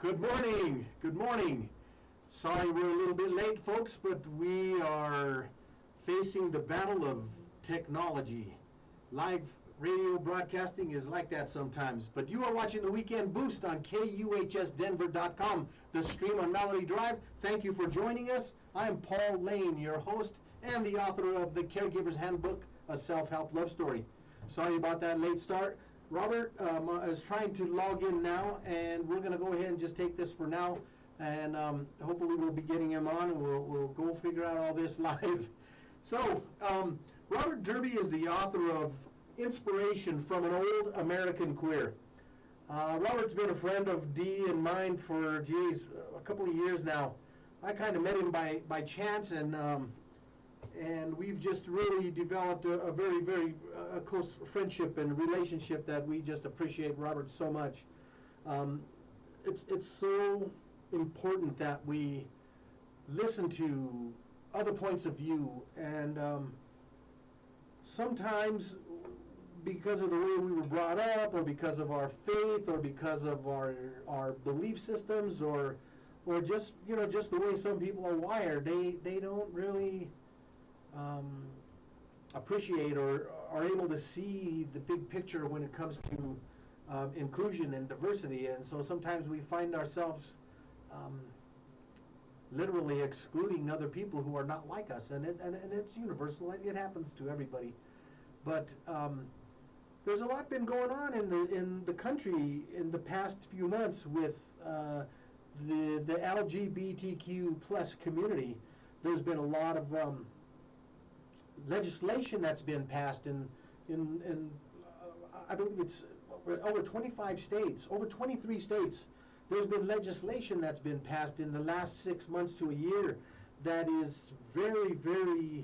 Good morning. Good morning. Sorry we're a little bit late, folks, but we are facing the battle of technology. Live radio broadcasting is like that sometimes. But you are watching the Weekend Boost on KUHSdenver.com, the stream on Melody Drive. Thank you for joining us. I'm Paul Lane, your host and the author of the Caregiver's Handbook, a self-help love story. Sorry about that late start. Robert is trying to log in now, and we're going to go ahead and just take this for now, and hopefully we'll be getting him on, and we'll go figure out all this live. So, Robert Derby is the author of Inspiration from an Old American Queer. Robert's been a friend of Dee and mine for, a couple of years now. I kind of met him by chance, and we've just really developed a very, very close friendship and relationship that we just appreciate Robert so much. It's so important that we listen to other points of view, and sometimes because of the way we were brought up, or because of our faith, or because of our belief systems, or just just the way some people are wired, they don't really appreciate or are able to see the big picture when it comes to inclusion and diversity. And so sometimes we find ourselves literally excluding other people who are not like us, and it's universal. It happens to everybody. But there's a lot been going on in the country in the past few months with the LGBTQ plus community. There's been a lot of legislation that's been passed in I believe it's over 25 states, over 23 states. There's been legislation that's been passed in the last 6 months to a year that is very, very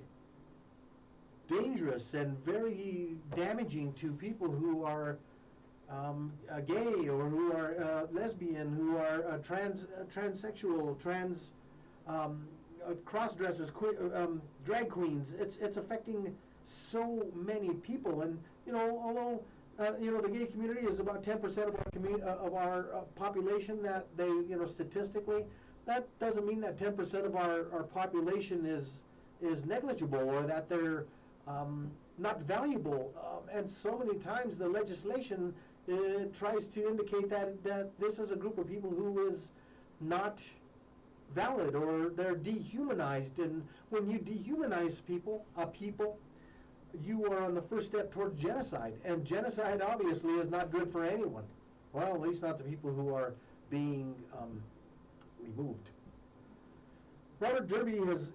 dangerous and very damaging to people who are gay, or who are lesbian, who are transsexual, cross-dressers, drag queens. It's affecting so many people, and although the gay community is about 10% of our population, that they statistically, that doesn't mean that 10% of our population is negligible, or that they're not valuable. And so many times the legislation tries to indicate that this is a group of people who is not valid, or they're dehumanized. And when you dehumanize a people, you are on the first step toward genocide. And genocide obviously is not good for anyone. Well, at least not the people who are being removed. Robert Derby has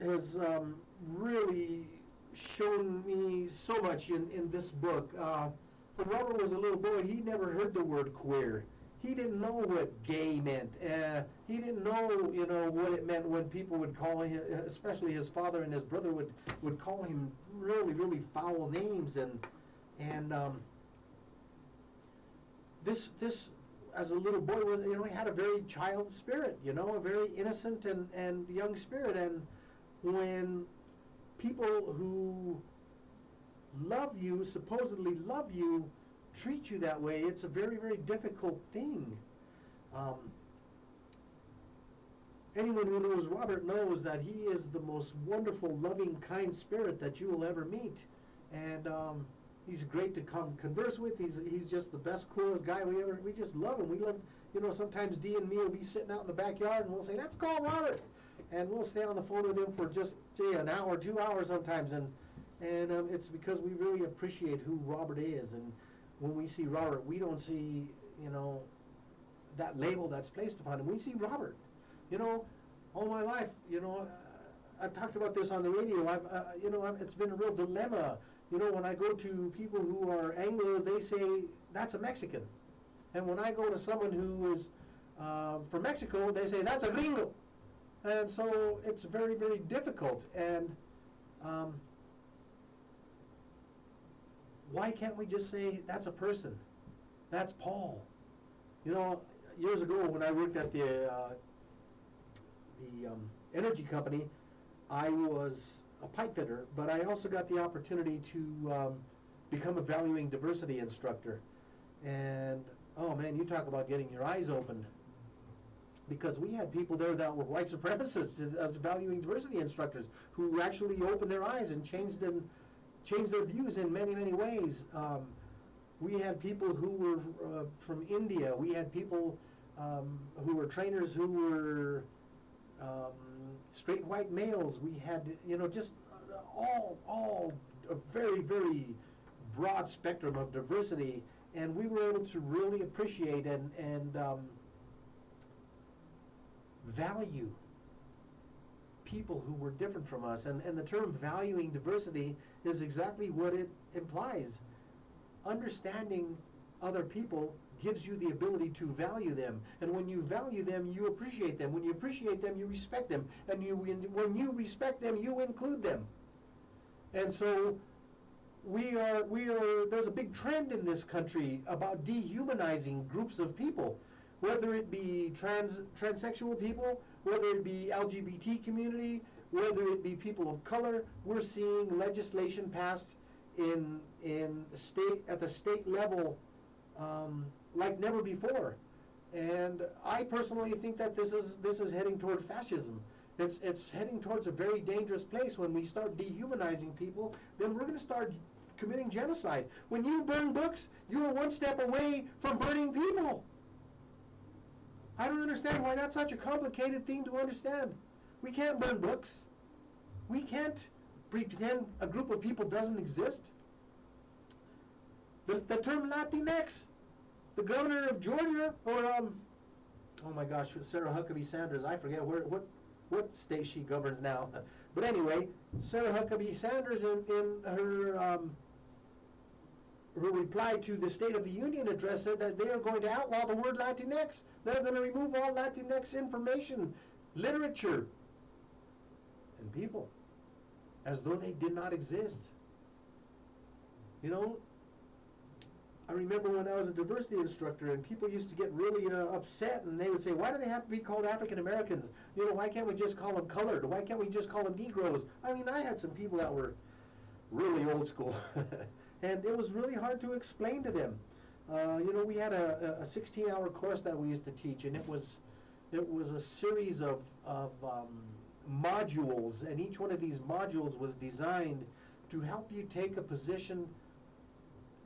really shown me so much in this book. When Robert was a little boy, he never heard the word queer. He didn't know what gay meant. He didn't know, what it meant when people would call him, especially his father and his brother would call him really, really foul names. And this as a little boy was, he had a very child spirit, a very innocent and young spirit. And when people who love you, supposedly love you, treat you that way, it's a very, very difficult thing. Anyone who knows Robert knows that he is the most wonderful, loving, kind spirit that you will ever meet. And he's great to come converse with. He's just the best, coolest guy we just love him. We love, sometimes Dee and me will be sitting out in the backyard and we'll say, let's call Robert. And we'll stay on the phone with him for just an hour, 2 hours sometimes. And it's because we really appreciate who Robert is. And when we see Robert, we don't see, that label that's placed upon him. We see Robert. All my life, I've talked about this on the radio. It's been a real dilemma. When I go to people who are Anglo, they say, that's a Mexican. And when I go to someone who is from Mexico, they say, that's a gringo. And so it's very, very difficult. And why can't we just say, that's a person? That's Paul. Years ago when I worked at the energy company, I was a pipe fitter, but I also got the opportunity to become a valuing diversity instructor. And oh man, you talk about getting your eyes opened. because we had people there that were white supremacists as valuing diversity instructors who actually opened their eyes and changed their views in many, many ways. We had people who were from India. We had people who were trainers who were straight white males. We had, just all a very, very broad spectrum of diversity, and we were able to really appreciate and value people who were different from us. And the term valuing diversity is exactly what it implies. Understanding other people gives you the ability to value them. And when you value them, you appreciate them. When you appreciate them, you respect them. And when you respect them, you include them. And so there's a big trend in this country about dehumanizing groups of people, whether it be transsexual people, whether it be LGBT community, whether it be people of color. We're seeing legislation passed at the state level like never before. And I personally think that this is heading toward fascism. It's heading towards a very dangerous place. When we start dehumanizing people, then we're going to start committing genocide. When you burn books, you are one step away from burning people. I don't understand why that's such a complicated thing to understand. We can't burn books. We can't pretend a group of people doesn't exist. The term Latinx, the governor of Georgia, or oh my gosh, Sarah Huckabee Sanders, I forget what state she governs now. But anyway, Sarah Huckabee Sanders in her reply to the State of the Union address said that they are going to outlaw the word Latinx. They're going to remove all Latinx information, literature, and people, as though they did not exist. I remember when I was a diversity instructor and people used to get really upset, and they would say, why do they have to be called African Americans? Why can't we just call them colored? Why can't we just call them Negroes? I mean, I had some people that were really old school. And it was really hard to explain to them. We had a 16-hour course that we used to teach, and it was a series of modules, and each one of these modules was designed to help you take a position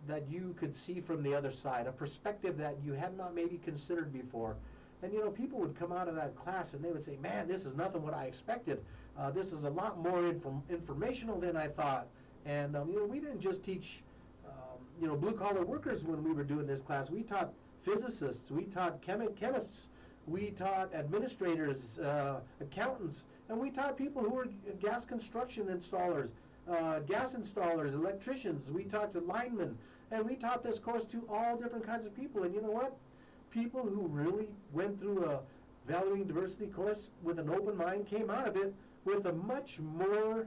that you could see from the other side, a perspective that you had not maybe considered before. And people would come out of that class and they would say, man, this is nothing what I expected. This is a lot more informational than I thought. And we didn't just teach blue-collar workers when we were doing this class. We taught physicists, we taught chemists, we taught administrators, accountants, and we taught people who were gas construction installers, gas installers, electricians. We taught to linemen, and we taught this course to all different kinds of people. And you know what? People who really went through a valuing diversity course with an open mind came out of it with a much more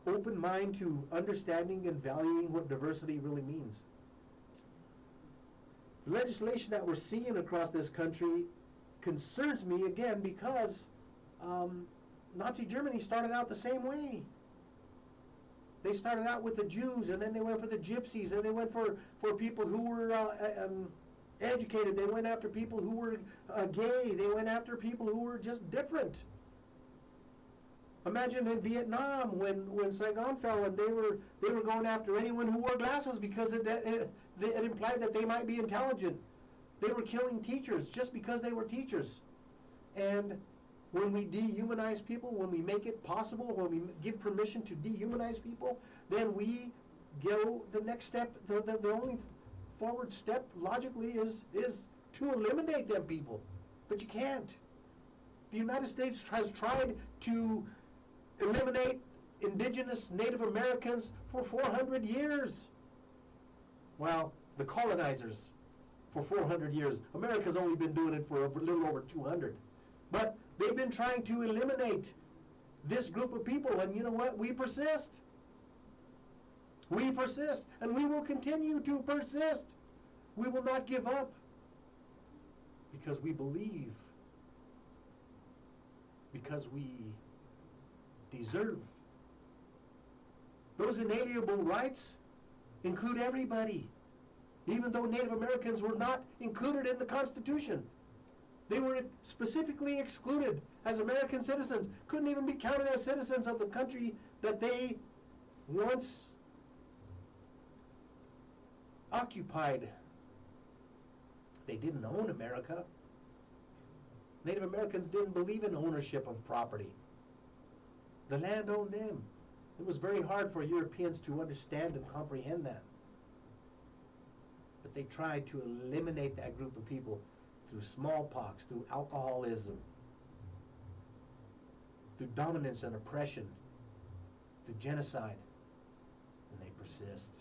open mind to understanding and valuing what diversity really means. The legislation that we're seeing across this country concerns me again because Nazi Germany started out the same way. They started out with the Jews, and then they went for the gypsies, and they went for people who were educated. They went after people who were gay. They went after people who were just different. Imagine in Vietnam when Saigon fell, and they were going after anyone who wore glasses because it implied that they might be intelligent. They were killing teachers just because they were teachers. And when we dehumanize people, when we make it possible, when we give permission to dehumanize people, then we go the next step. The only forward step logically is to eliminate them people. But you can't. The United States has tried to eliminate indigenous Native Americans for 400 years. Well, the colonizers for 400 years. America's only been doing it for a little over 200. But they've been trying to eliminate this group of people, and you know what? We persist. We persist, and we will continue to persist. We will not give up because we believe, because we deserve. Those inalienable rights include everybody, even though Native Americans were not included in the Constitution. They were specifically excluded as American citizens, couldn't even be counted as citizens of the country that they once occupied. They didn't own America. Native Americans didn't believe in ownership of property. The land owned them. It was very hard for Europeans to understand and comprehend that. But they tried to eliminate that group of people through smallpox, through alcoholism, through dominance and oppression, through genocide, and they persist.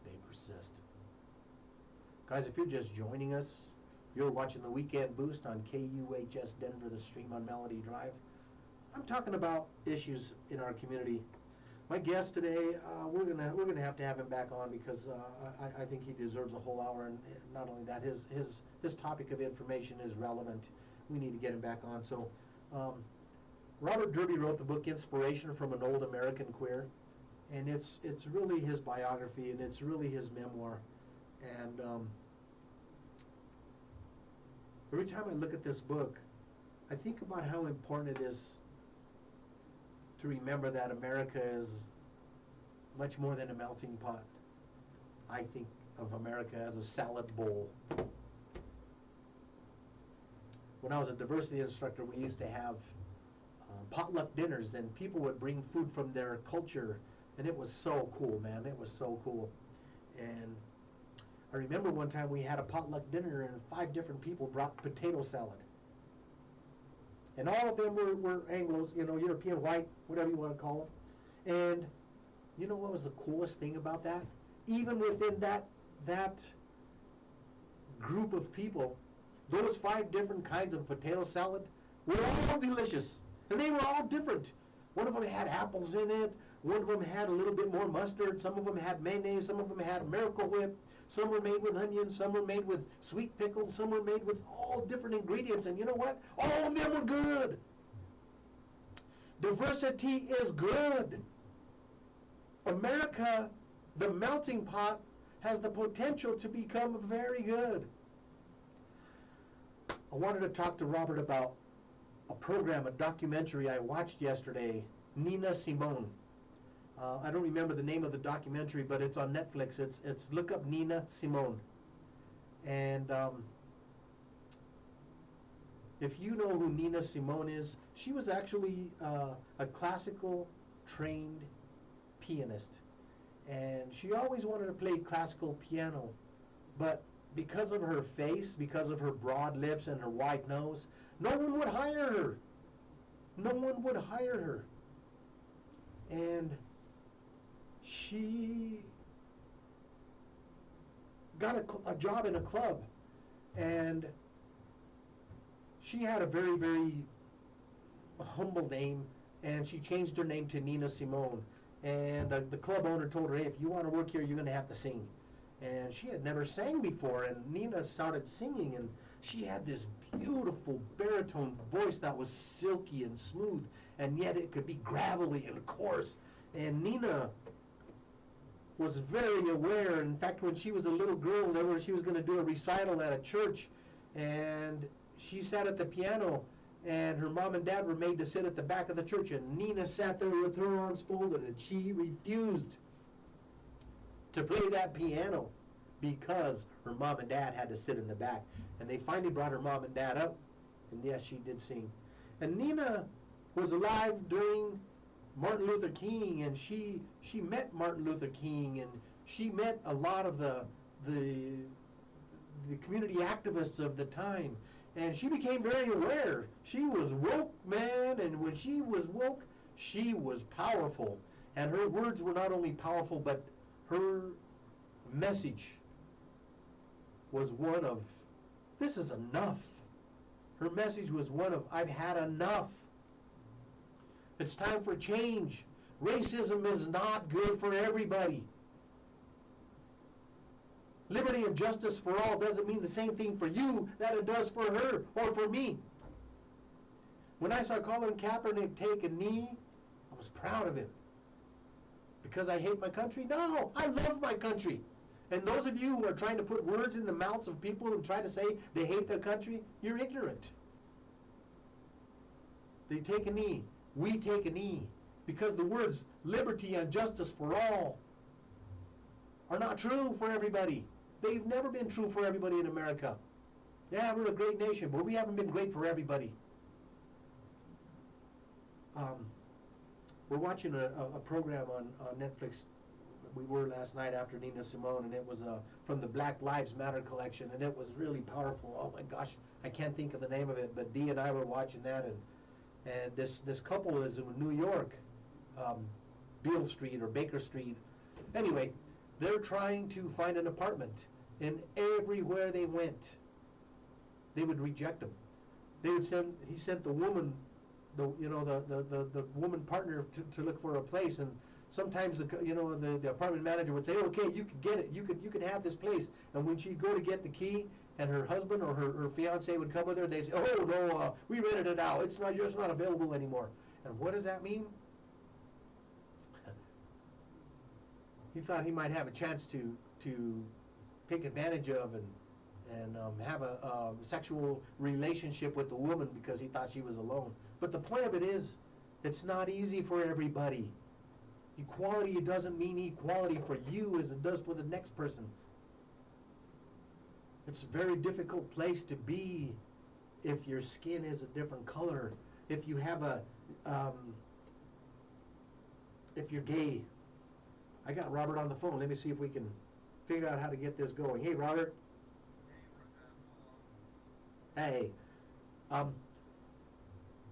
They persist. Guys, if you're just joining us, you're watching the Weekend Boost on KUHS Denver, the stream on Melody Drive. I'm talking about issues in our community. My guest today, we're gonna have to have him back on because I think he deserves a whole hour, and not only that, his topic of information is relevant. We need to get him back on. So, Robert Derby wrote the book Inspiration from an Old American Queer, and it's really his biography, and it's really his memoir. And every time I look at this book, I think about how important it is to remember that America is much more than a melting pot. I think of America as a salad bowl. When I was a diversity instructor, we used to have potluck dinners, and people would bring food from their culture, and it was so cool, man. It was so cool. And I remember one time we had a potluck dinner, and 5 different people brought potato salad. And all of them were Anglos, European, white, whatever you want to call them. And you know what was the coolest thing about that? Even within that group of people, those 5 different kinds of potato salad were all delicious. And they were all different. One of them had apples in it. One of them had a little bit more mustard. Some of them had mayonnaise. Some of them had Miracle Whip. Some were made with onions. Some were made with sweet pickles. Some were made with all different ingredients. And you know what? All of them were good. Diversity is good. America, the melting pot, has the potential to become very good. I wanted to talk to Robert about a program, a documentary I watched yesterday, Nina Simone. I don't remember the name of the documentary, but it's on Netflix. It's look up Nina Simone. And if you know who Nina Simone is, she was actually a classical trained pianist. And she always wanted to play classical piano, but because of her face, because of her broad lips and her wide nose, no one would hire her. No one would hire her. And she got a job in a club, and she had a very, very humble name, and she changed her name to Nina Simone. And the club owner told her, hey, if you want to work here, you're going to have to sing. And she had never sang before, and Nina started singing, and she had this beautiful baritone voice that was silky and smooth, and yet it could be gravelly and coarse. And Nina was very aware. In fact, when she was a little girl, she was going to do a recital at a church, and she sat at the piano, and her mom and dad were made to sit at the back of the church, and Nina sat there with her arms folded, and she refused to play that piano because her mom and dad had to sit in the back. And they finally brought her mom and dad up, and yes, she did sing. And Nina was alive during Martin Luther King, and she met Martin Luther King, and she met a lot of the community activists of the time, and she became very aware. She was woke, man, and when she was woke, she was powerful. And her words were not only powerful, but her message was one of, this is enough. Her message was one of, I've had enough. It's time for change. Racism is not good for everybody. Liberty and justice for all doesn't mean the same thing for you that it does for her or for me. When I saw Colin Kaepernick take a knee, I was proud of him. Because I hate my country? No, I love my country. And those of you who are trying to put words in the mouths of people who try to say they hate their country, you're ignorant. They take a knee. We take a knee. Because the words liberty and justice for all are not true for everybody. They've never been true for everybody in America. Yeah, we're a great nation, but we haven't been great for everybody. We're watching a program on Netflix. We were last night after Nina Simone, and it was from the Black Lives Matter collection, and it was really powerful. Oh my gosh, I can't think of the name of it, but Dee and I were watching that, and this couple is in New York, Beale Street or Baker Street. Anyway, they're trying to find an apartment, and everywhere they went, they would reject them. He sent the woman, the woman partner to look for a place, and sometimes the apartment manager would say, okay, you could get it, you could have this place, and when she'd go to get the key, and her husband or her fiance would come with her, they'd say, oh no, we rented it out, it's not available anymore. And what does that mean? He thought he might have a chance to take advantage of and have a sexual relationship with the woman because he thought she was alone. But the point of it is, it's not easy for everybody. Equality doesn't mean equality for you as it does for the next person. It's a very difficult place to be if your skin is a different color, if you have if you're gay. I got Robert on the phone. Let me see if we can figure out how to get this going. Hey, Robert. Hey.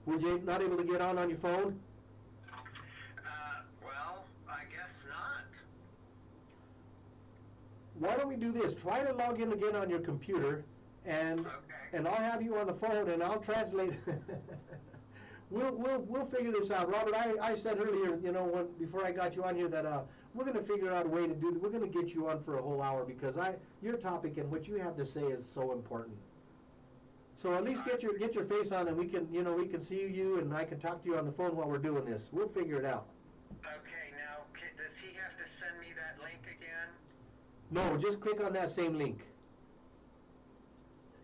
Were you not able to get on your phone? Well, I guess not. Why don't we do this? Try to log in again on your computer, and Okay. and I'll have you on the phone, and I'll translate. We'll figure this out, Robert. I said earlier, before I got you on here, that we're going to figure out a way to do. We're going to get you on for a whole hour because your topic and what you have to say is so important. So at least get your face on, and we can see you, and I can talk to you on the phone while we're doing this. We'll figure it out. Okay, now, does he have to send me that link again? No, just click on that same link.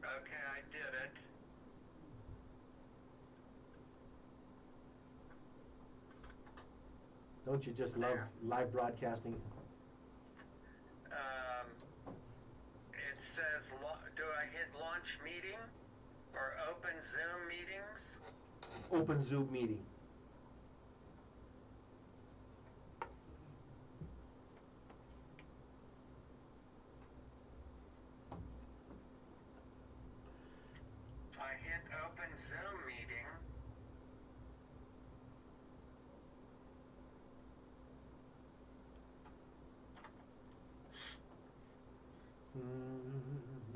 Okay, I did it. Don't you just love live broadcasting? It says, do I hit launch meeting or open Zoom meetings? Open Zoom meeting. I hit open Zoom meeting.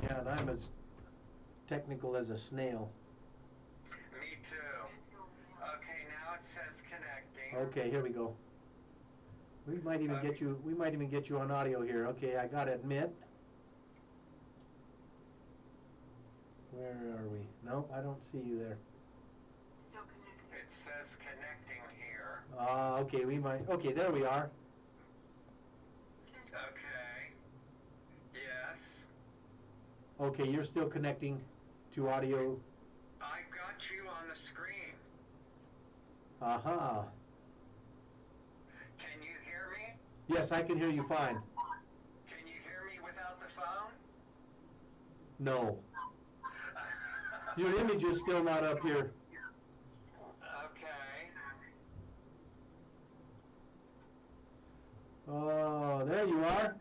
Yeah, and I'm as technical as a snail. Me too. Okay, now it says connecting. Okay, here we go. We might even get you. We might even get you on audio here. Okay, I gotta admit. Where are we? Nope, I don't see you there. Still connecting. It says connecting here. Okay, we might. Okay, there we are. Okay. Yes. Okay, you're still connecting to audio. I got you on the screen. Aha. Can you hear me? Yes, I can hear you fine. Can you hear me without the phone? No. Your image is still not up here. Okay. Oh, there you are.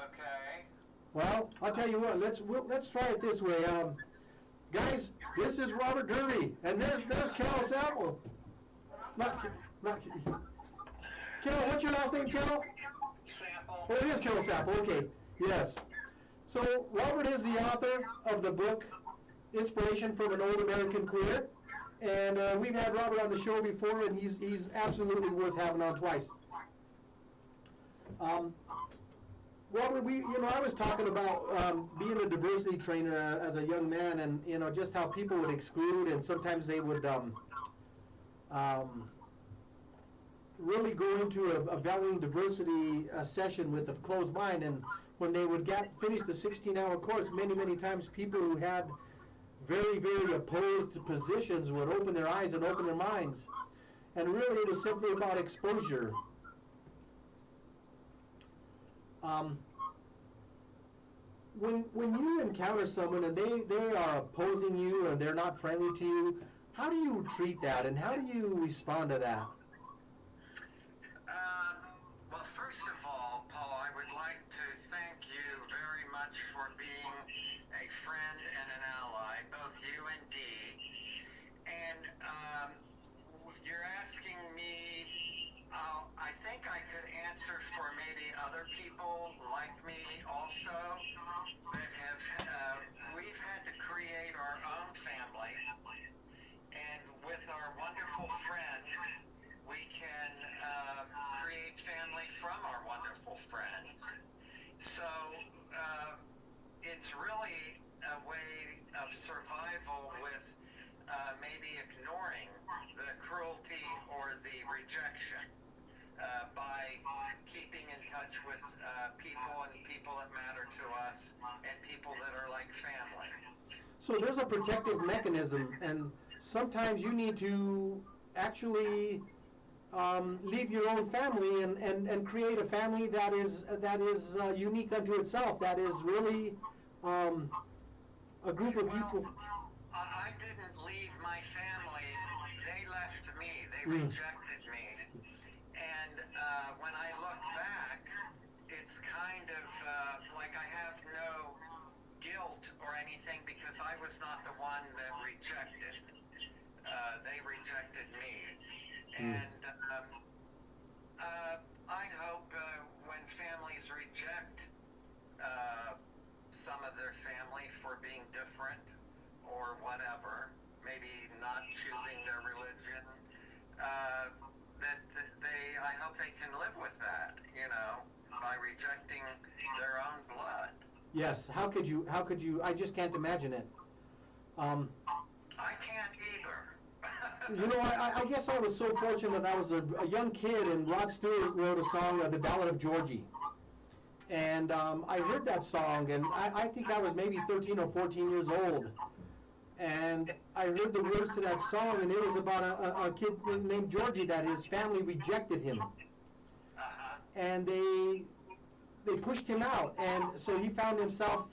Okay. Well, I'll tell you what. Let's try it this way. Guys, this is Robert Derby, and there's Carol Sample. Not Carol. What's your last name, Carol? Sample. Oh, it is Carol Sample. Okay. Yes. So Robert is the author of the book Inspiration from an Old American Queer, and we've had Robert on the show before, and he's absolutely worth having on twice. Robert, I was talking about being a diversity trainer as a young man, and just how people would exclude, and sometimes they would really go into a valuing diversity session with a closed mind, and when they would finish the 16-hour course, many times people who had very opposed positions would open their eyes and open their minds. And really it was simply about exposure. When you encounter someone and they are opposing you or they're not friendly to you, how do you treat that and how do you respond to that? Well, first of all, Paul, I would like to thank you very much for being a friend and an ally, both you and Dee. And you're asking me, I think I could answer for maybe other people like me also that have, we've had to create our own family. And with our wonderful friends, we can create family from our wonderful friends. So it's really a way of survival with maybe ignoring the cruelty or the rejection by keeping in touch with people that matter to us and people that are like family. So there's a protective mechanism, and sometimes you need to actually leave your own family and create a family that is unique unto itself, that is really a group of people. I didn't leave my family. They left me. They rejected me. And when I look back, it's kind of like I have no guilt or anything because I was not the one that rejected. They rejected me. And I hope when families reject some of their family for being different or whatever, maybe not choosing their religion, I hope they can live with that, by rejecting their own blood. Yes, how could you, I just can't imagine it. I can't either. I guess I was so fortunate. I was a young kid, and Rod Stewart wrote a song, The Ballad of Georgie. And I heard that song, and I think I was maybe 13 or 14 years old. And I heard the words to that song, and it was about a kid named Georgie that his family rejected him. And they pushed him out, and so he found himself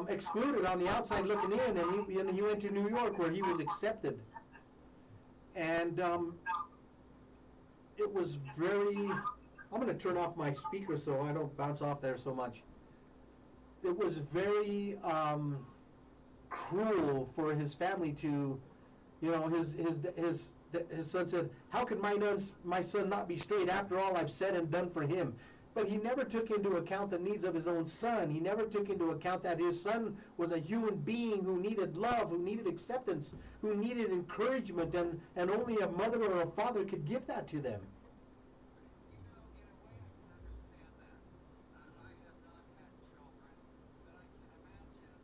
excluded on the outside looking in, and he went to New York where he was accepted. And it was very, I'm going to turn off my speaker so I don't bounce off there so much. It was very cruel for his family to, his son said, how could my son not be straight after all I've said and done for him? But he never took into account the needs of his own son. He never took into account that his son was a human being who needed love, who needed acceptance, who needed encouragement, and only a mother or a father could give that to them.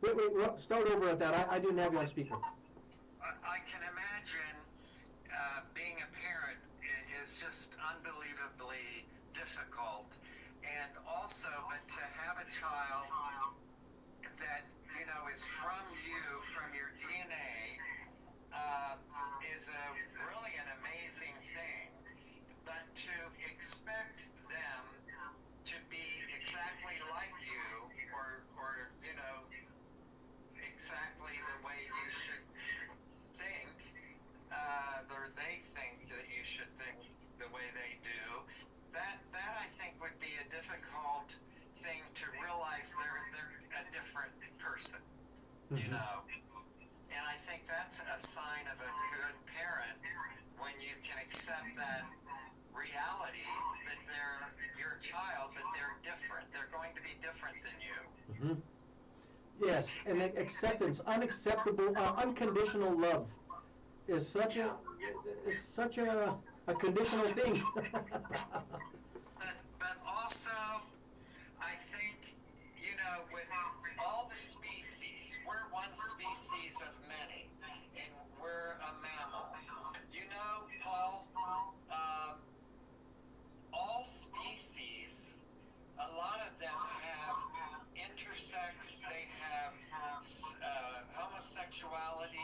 Wait, start over at that. I didn't have you on speaker. I can imagine being a parent is just unbelievably difficult. And also, but to have a child that, is from you, from your DNA, is really an amazing thing. But to expect them to be exactly like you, or exactly the way you should think, or they think that you should think the way they do, that I think would be a difficult thing to realize they're a different person, Mm-hmm. And I think that's a sign of a good parent when you can accept that reality that they're your child, but they're different. They're going to be different than you. Mm-hmm. Yes, and acceptance, unconditional love is such a conditional thing. but also, I think, with all the species, we're one species of many, and we're a mammal. Paul, homosexuality,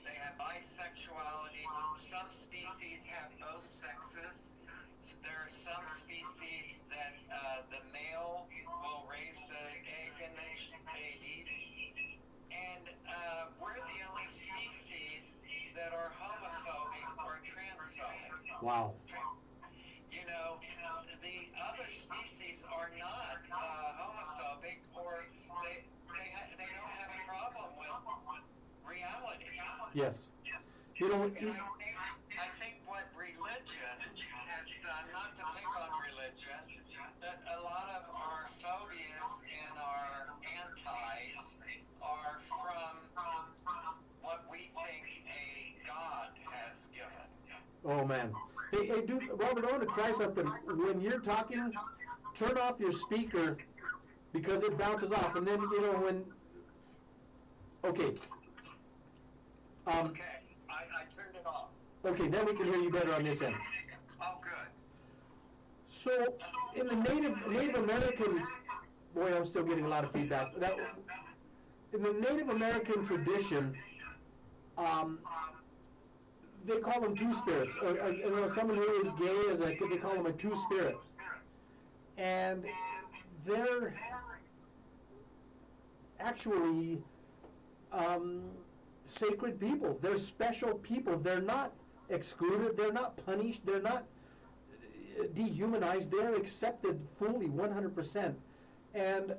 they have bisexuality. Some species have both sexes. There are some species that the male will raise the egg and the babies. And we're the only species that are homophobic or transphobic. Wow. You know, the other species are not homophobic, or they don't have a problem with reality. Yes. You know, And I think what religion has done, not to pick on religion, but a lot of our phobias and our antis are from what we think a God has given. oh man. Hey, Robert, I want to try something. When you're talking, turn off your speaker because it bounces off, and then okay. Okay, I turned it off. Okay, then we can hear you better on this end. Oh, good. So, in the Native American, boy, I'm still getting a lot of feedback. In the Native American tradition, they call them two spirits. Someone who is gay they call them a two spirit, and they're actually sacred people. They're special people. They're not excluded. They're not punished. They're not dehumanized. They're accepted fully, 100%. And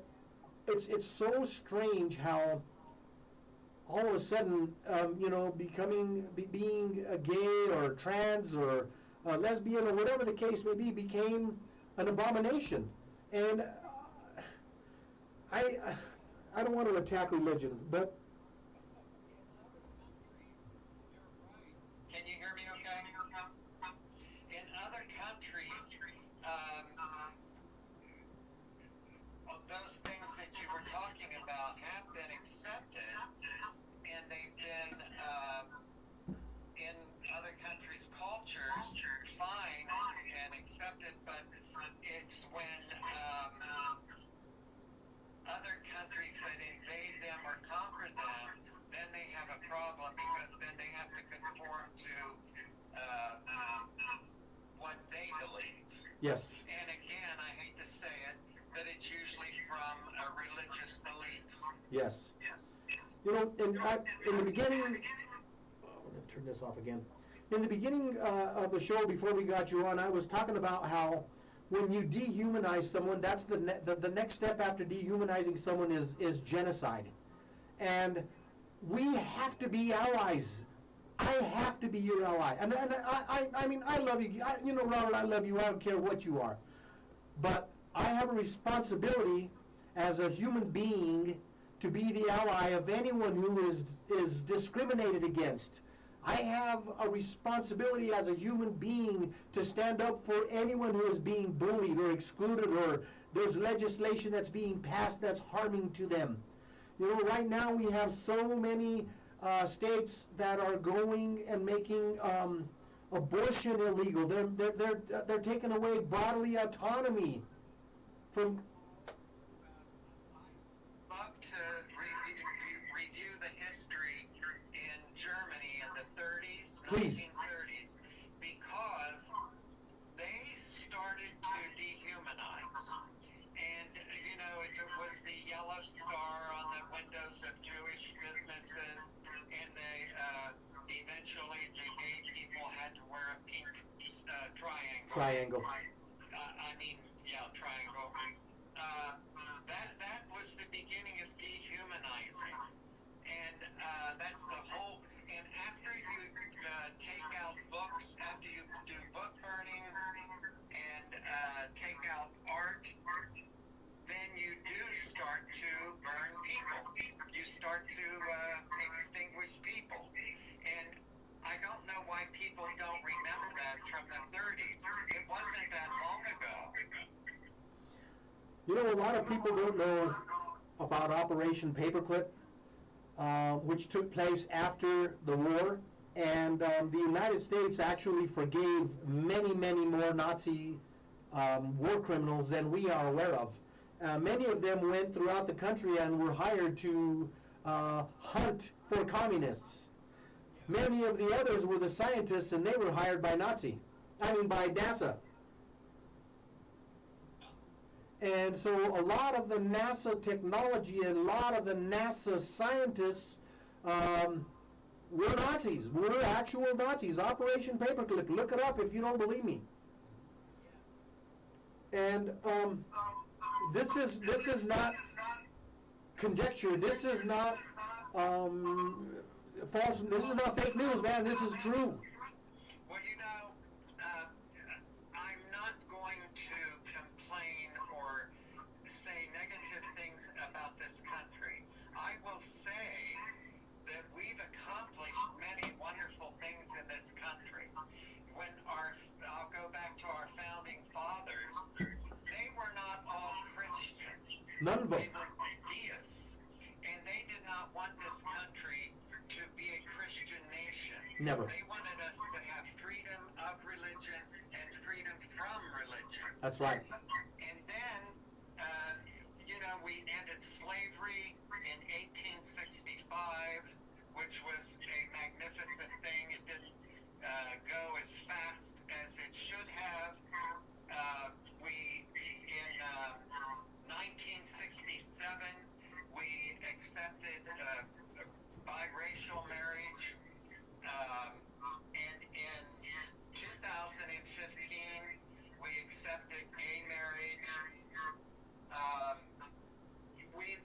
it's so strange how all of a sudden, being a gay or trans or a lesbian or whatever the case may be became an abomination. And I don't want to attack religion, but can you hear me okay? In other countries, those things that you were talking about have been accepted, and they've been in other countries' cultures fine and accepted, but it's when other countries that invade them or conquer them, then they have a problem, because then they have to conform to what they believe. yes. And again, I hate to say it, but it's usually from a religious belief. Yes. In the beginning, I'm going to turn this off again. In the beginning of the show, before we got you on, I was talking about how when you dehumanize someone, that's the next step after dehumanizing someone is genocide. And we have to be allies. I have to be your ally. And I mean, I love you. Robert, I love you. I don't care what you are. But I have a responsibility as a human being to be the ally of anyone who is discriminated against. I have a responsibility as a human being to stand up for anyone who is being bullied or excluded, or there's legislation that's being passed that's harming to them. Right now we have so many states that are going and making abortion illegal. They're taking away bodily autonomy from. Love to review the history in Germany in the 30s, Please. 1930s, because they started to dehumanize. And, if it was the yellow star on the windows of Jewish businesses, and eventually the gay people had to wear a pink triangle. Triangle. Triangle. That was the beginning of dehumanizing, and that's the whole. And after you take out books, after you do book burnings and take out art, then you do start to burn people. You start to extinguish people, and I don't know why people don't remember that from the 30s. It wasn't that long ago. A lot of people don't know about Operation Paperclip, which took place after the war, and the United States actually forgave many, many more Nazi war criminals than we are aware of. Many of them went throughout the country and were hired to hunt for communists. Many of the others were the scientists, and they were hired by by NASA. And so a lot of the NASA technology and a lot of the NASA scientists were Nazis. Were actual Nazis. Operation Paperclip. Look it up if you don't believe me. And this is not conjecture. This is not false. This is not fake news, man. This is true. Well, I'm not going to complain or say negative things about this country. I will say that we've accomplished many wonderful things in this country. I'll go back to our founding fathers, they were not all Christians. None of them. They were deists, and they did not want this country to be a Christian nation. Never. They wanted us to have freedom of religion and freedom from religion. That's right. And then, we ended slavery in 1865, which was a magnificent thing. It didn't go as fast as it should have. In 1967, we accepted biracial marriage, and in 2015, we accepted gay marriage.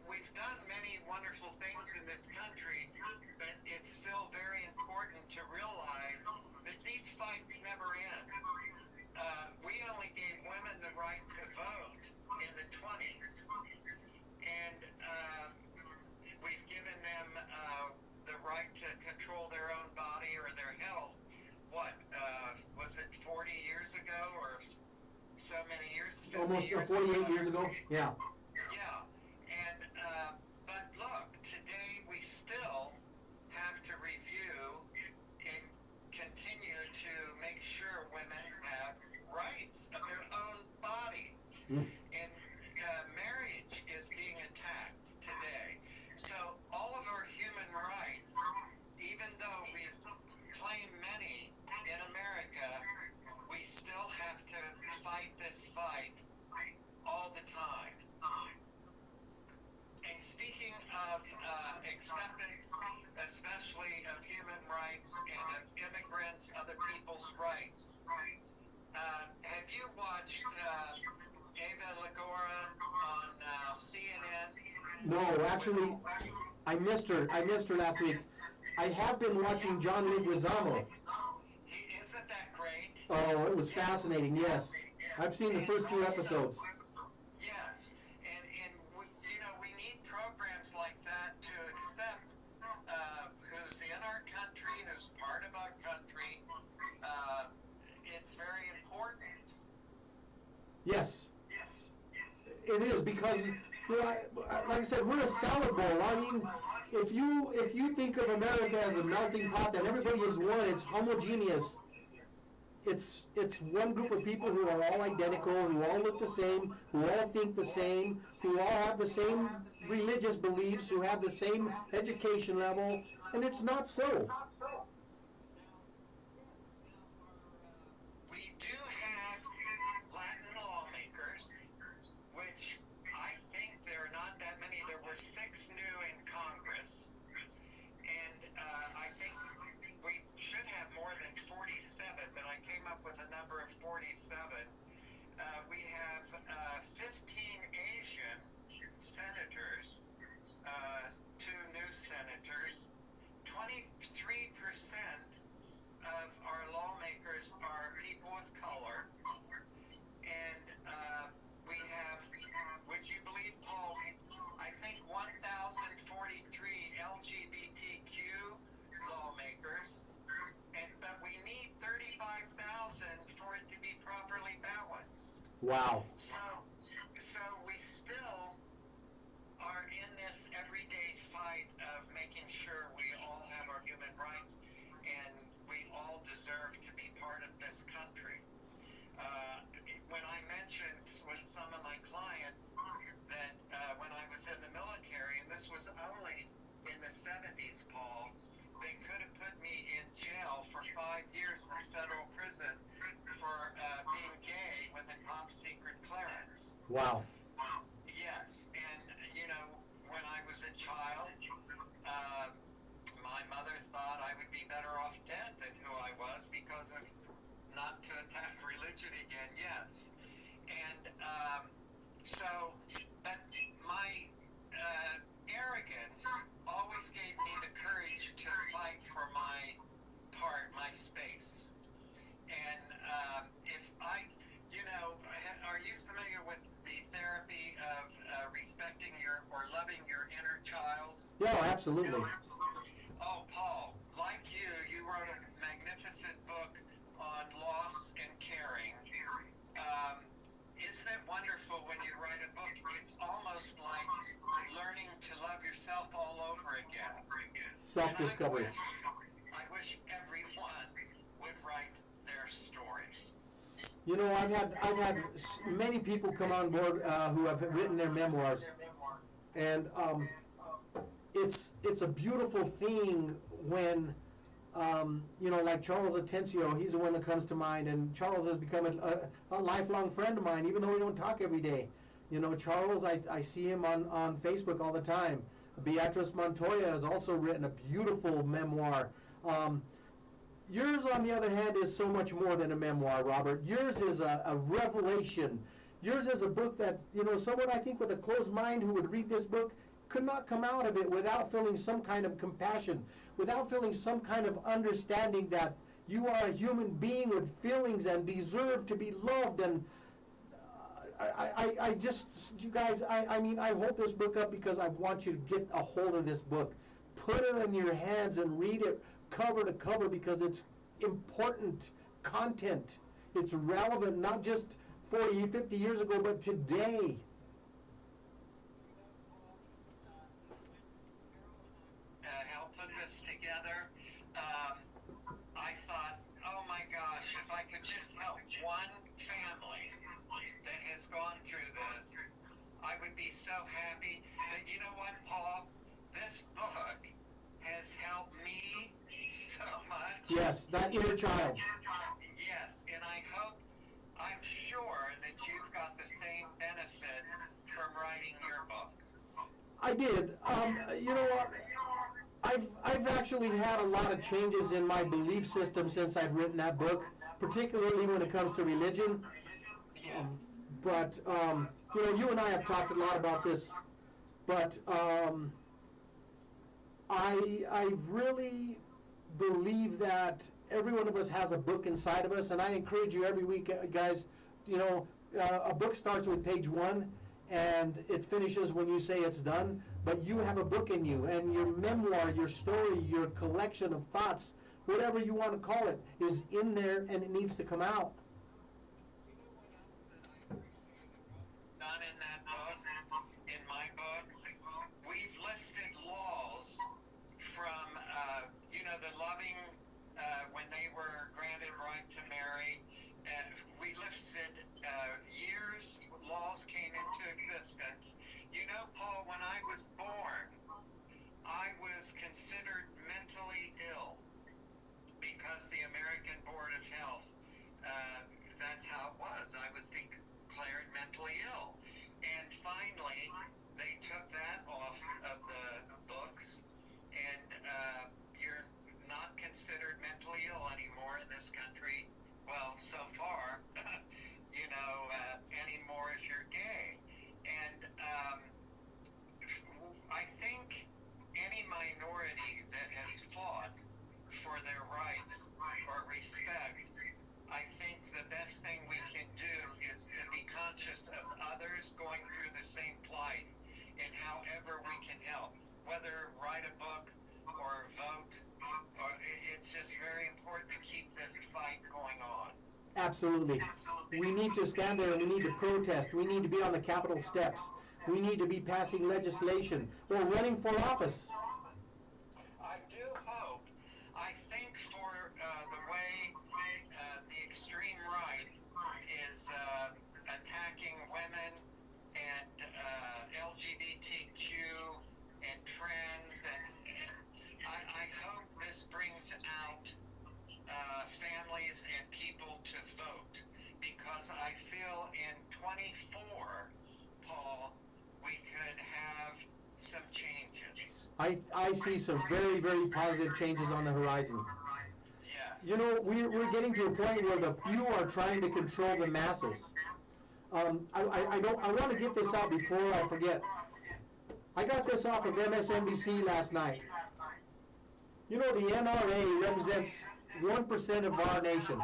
We've done many wonderful things in this country, but it's still very important to realize that these fights never end. We only gave women the right to vote in the 20s, and we've given them the right to control their own body or their health. Was it 40 years ago or so many years? Almost 48 years ago. Yeah. Yeah. And but look, today we still have to review and continue to make sure women have rights of their own body. And marriage is being attacked today. So all of our human rights, even though we've claimed many in America, we still have to fight this fight all the time. And speaking of acceptance, especially of human rights and of immigrants, other people's rights, have you watched Ava Lagora on CNN? No, actually, I missed her. I missed her last week. I have been watching John Leguizamo. Isn't that great? Oh, it was fascinating. Yes, I've seen the first 2 episodes. Yes, and we need programs like that to accept who's in our country, who's part of our country. It's very important. Yes, it is, because like I said, we're a salad bowl. I mean, if you think of America as a melting pot, then everybody is one. It's homogeneous. It's one group of people who are all identical, who all look the same, who all think the same, who all have the same religious beliefs, who have the same education level, and it's not so. We do have Latin lawmakers, which I think there are not that many. There were 6 new in Congress, and I think we should have more than 47, but I came up with a number of 47. We have 15 Asian senators, 2 new senators. 23% of our lawmakers are people of color, and we have, would you believe, Paul, I think 1,043 LGBTQ lawmakers, but we need 35,000 for it to be properly balanced. Wow. So we still are in this everyday fight of making sure we all have our human rights and we all deserve to be part of this country. When I mentioned with some of my clients that when I was in the military, and this was only in Wow. Yes, and when I was a child, uh, my mother thought I would be better off dead than who I was because of not to attack religion again. Yes, and so, but my arrogance always gave me the courage to fight for my part, my space. And if I, are you familiar with the therapy of respecting your or loving your inner child? Yeah, absolutely. Oh, Paul, like you wrote a magnificent book on loss and caring. Um, isn't it wonderful when you write a book? It's almost like learning to love yourself all over again. And Self-discovery. I wish everyone would write their stories. You know, I've had many people come on board who have written their memoirs, and it's a beautiful thing when like Charles Atencio, he's the one that comes to mind, and Charles has become a lifelong friend of mine, even though we don't talk every day. Charles, I see him on Facebook all the time. Beatrice Montoya has also written a beautiful memoir. Yours, on the other hand, is so much more than a memoir, Robert. Yours is a revelation. Yours is a book that, someone I think with a closed mind who would read this book could not come out of it without feeling some kind of compassion, without feeling some kind of understanding that you are a human being with feelings and deserve to be loved. And I just, you guys, I mean, I hold this book up because I want you to get a hold of this book. Put it in your hands and read it cover to cover because it's important content. It's relevant not just 40, 50 years ago, but today. Help put this together. Um, I thought, oh my gosh, if I could just help one family that has gone through this, I would be so happy. But you know what, Paul? This book has helped me so much. Yes, that inner child. Yes, and I'm sure that you've got the same benefit from writing your book. I did. You know what? I've actually had a lot of changes in my belief system since I've written that book, particularly when it comes to religion. Yes. Um, but you and I have talked a lot about this. But I really believe that every one of us has a book inside of us, and I encourage you every week, guys. A book starts with page one, and it finishes when you say it's done. But you have a book in you, and your memoir, your story, your collection of thoughts, whatever you want to call it, is in there, and it needs to come out. Done in that book, in my book, we've listed laws from, the loving, when they were granted right to marry, and we listed years laws came into existence. Paul, when I was born, I was considered mentally ill because the American Board of Health, that's how it was. I was declared mentally ill. And finally, they took that off of the books, and you're not considered mentally ill anymore in this country. Well, so far, anymore if you're gay. And I think any minority that has fought for their rights or respect, I think the best thing we can do is to be conscious of others going through the same plight and however we can help, whether write a book or vote, or it's just very important to keep this fight going on. Absolutely. We need to stand there and we need to protest. We need to be on the Capitol steps. We need to be passing legislation or running for office. I do hope. I think for the way the extreme right is attacking women and LGBTQ and trans, and I hope this brings out families and people to vote because I feel in 24 some changes. I see some very, very positive changes on the horizon. Yes. You know, we're getting to a point where the few are trying to control the masses. I want to get this out before I forget. I got this off of MSNBC last night. You know, the NRA represents 1% of our nation.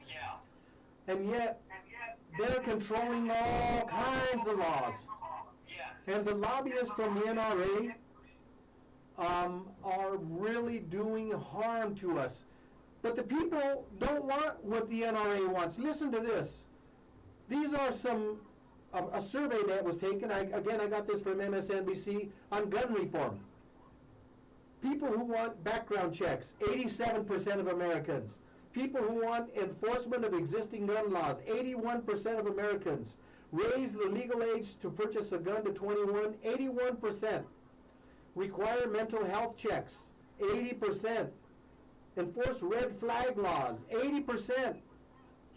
Yeah. And yet, they're controlling all kinds of laws. Yes. And the lobbyists from the NRA are really doing harm to us. But the people don't want what the NRA wants. Listen to this. These are a survey that was taken. I got this from MSNBC on gun reform. People who want background checks, 87% of Americans. People who want enforcement of existing gun laws, 81% of Americans. Raise the legal age to purchase a gun to 21, 81%. Require mental health checks, 80%. Enforce red flag laws, 80%.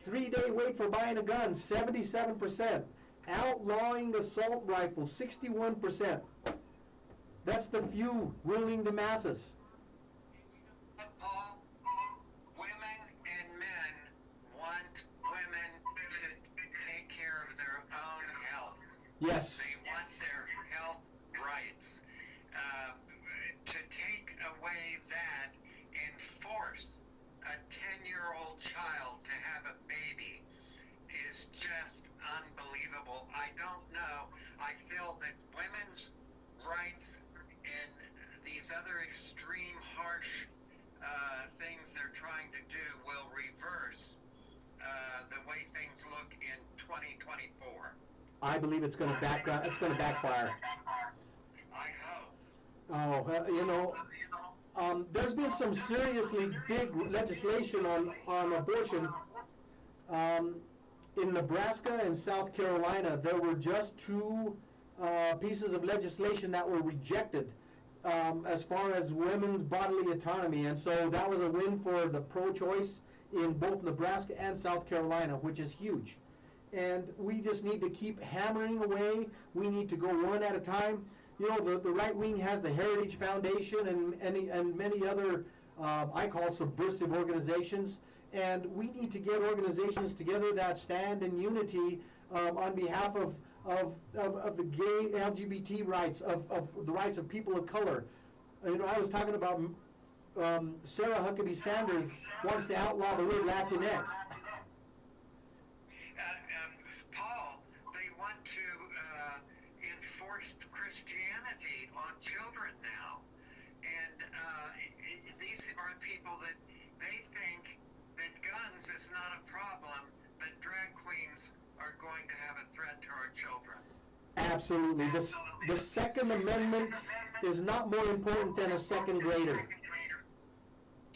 3-day wait for buying a gun, 77%. Outlawing assault rifles, 61%. That's the few ruling the masses. Paul, women and men want women to take care of their own health. Yes. They want their health rights. To take away that and force a 10-year-old child to have a baby is just unbelievable. I don't know. I feel that women's rights and these other extreme harsh things they're trying to do will reverse the way things look in 2024. I believe it's going to backfire. I hope. There's been some seriously big legislation on abortion. In Nebraska and South Carolina, there were just two pieces of legislation that were rejected as far as women's bodily autonomy, and so that was a win for the pro-choice in both Nebraska and South Carolina, which is huge. And we just need to keep hammering away. We need to go one at a time. You know, the right wing has the Heritage Foundation and many other, I call subversive organizations. And we need to get organizations together that stand in unity on behalf of the gay LGBT rights, of the rights of people of color. You know, I was talking about Sarah Huckabee Sanders wants to outlaw the word Latinx. Paul, they want to enforce Christianity on children now. And these are people that they think that guns is not a problem, but drag queens are going to have a threat to our children. Absolutely. The Second Amendment is not more important than a second grader.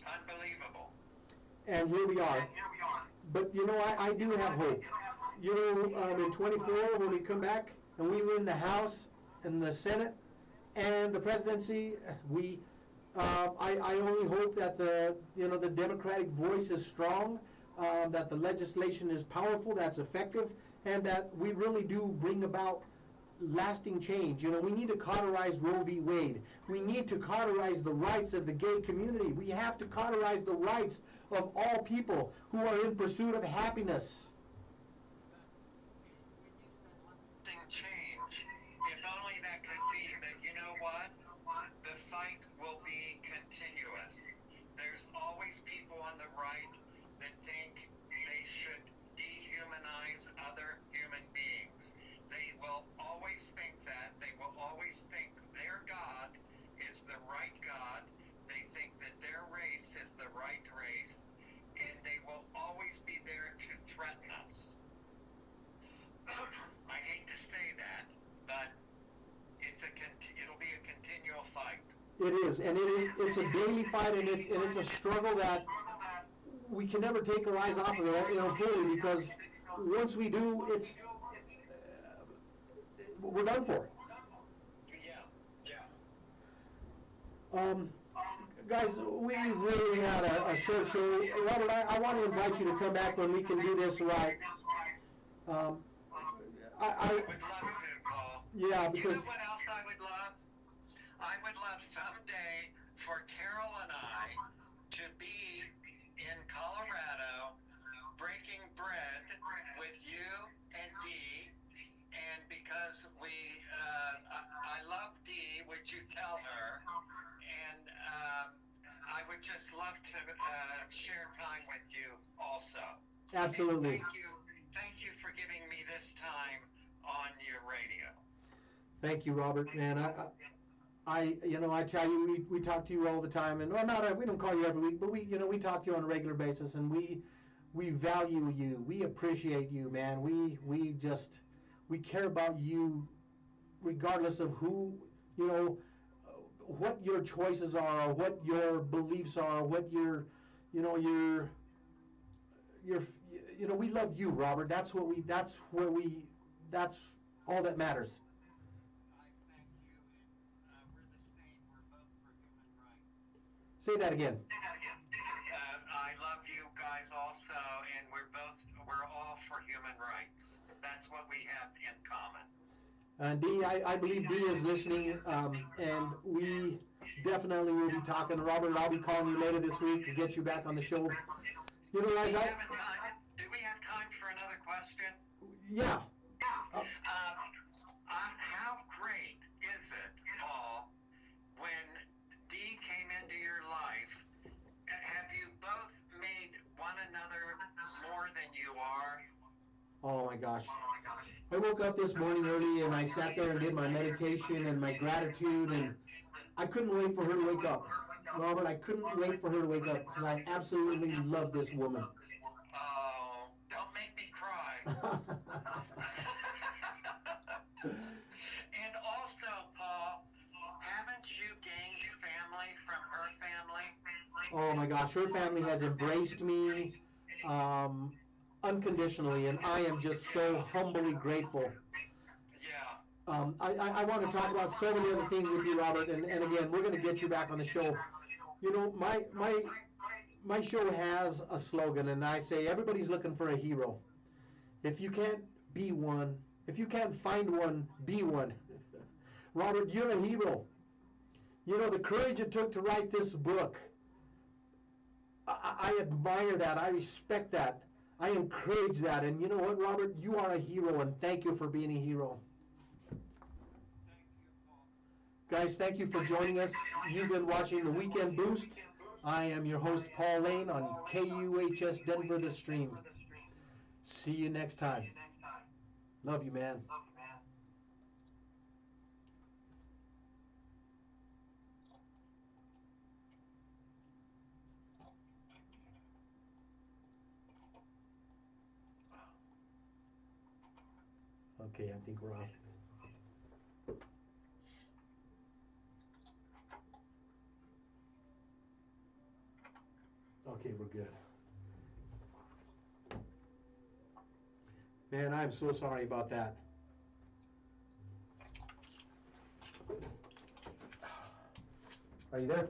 Unbelievable. And here we are. But you know, I do have hope. You know, in 24, when we come back and we win the House and the Senate and the presidency, I only hope that the Democratic voice is strong, that the legislation is powerful, that's effective, and that we really do bring about lasting change. You know, we need to cauterize Roe v. Wade. We need to cauterize the rights of the gay community. We have to cauterize the rights of all people who are in pursuit of happiness. Change. If only that could be, but you know what? The fight will be continuous. There's always people on the right that think they should dehumanize other human beings. They will always think that. They will always think their God is the right God. They think that their race is the right race. And they will always be there to threaten us. I hate to say that, but it'll be a continual fight. It is, and it's a daily fight, and it's a struggle that we can never take our eyes off of it, you know, fully, because once we do, we're done for. Yeah. Guys, we really had a short show. Robert, I want to invite you to come back when we can do this right. I would love to, Paul. Yeah, because you know what else I would love? I would love someday for Carol and I to be in Colorado breaking bread with you and Dee. And because I love Dee, would you tell her? And I would just love to share time with you also. Absolutely. And thank you for giving me this time on your radio. Thank you, Robert, man. I tell you, we talk to you all the time, and we don't call you every week, but we talk to you on a regular basis, and we value you, we appreciate you, man. We care about you, regardless of who, what your choices are, or what your beliefs are, what we love you, Robert. That's all that matters. I thank you, and we're the same. We're both for human rights. Say that again. I love you guys also, and we're all for human rights. That's what we have in common. Dee, I believe Dee is listening, and we definitely will be talking. Robert, I'll be calling you later this week to get you back on the show. Do we have time for another question? Yeah. How great is it, Paul, when Dee came into your life? Have you both made one another more than you are? Oh my gosh. I woke up this morning early and I sat there and did my meditation and my gratitude, and I couldn't wait for her to wake up. Robert, I couldn't wait for her to wake up because I absolutely love this woman. Oh, don't make me cry. And also, Paul, haven't you gained family from her family? Oh my gosh, her family has embraced me unconditionally, and I am just so humbly grateful. Yeah. I want to talk about so many other things with you, Robert, and again, we're going to get you back on the show. My show has a slogan, and I say everybody's looking for a hero. If you can't be one, if you can't find one, be one. Robert, you're a hero. The courage it took to write this book, I admire that. I respect that. I encourage that. And you know what, Robert? You are a hero, and thank you for being a hero. Thank you, Paul. Guys, thank you for joining us. You've been watching The Weekend Boost. I am your host, Paul Lane, on KUHS Denver The Stream. See you next time. Love you, man. Okay, I think we're off. Okay, we're good. Man, I'm so sorry about that. Are you there?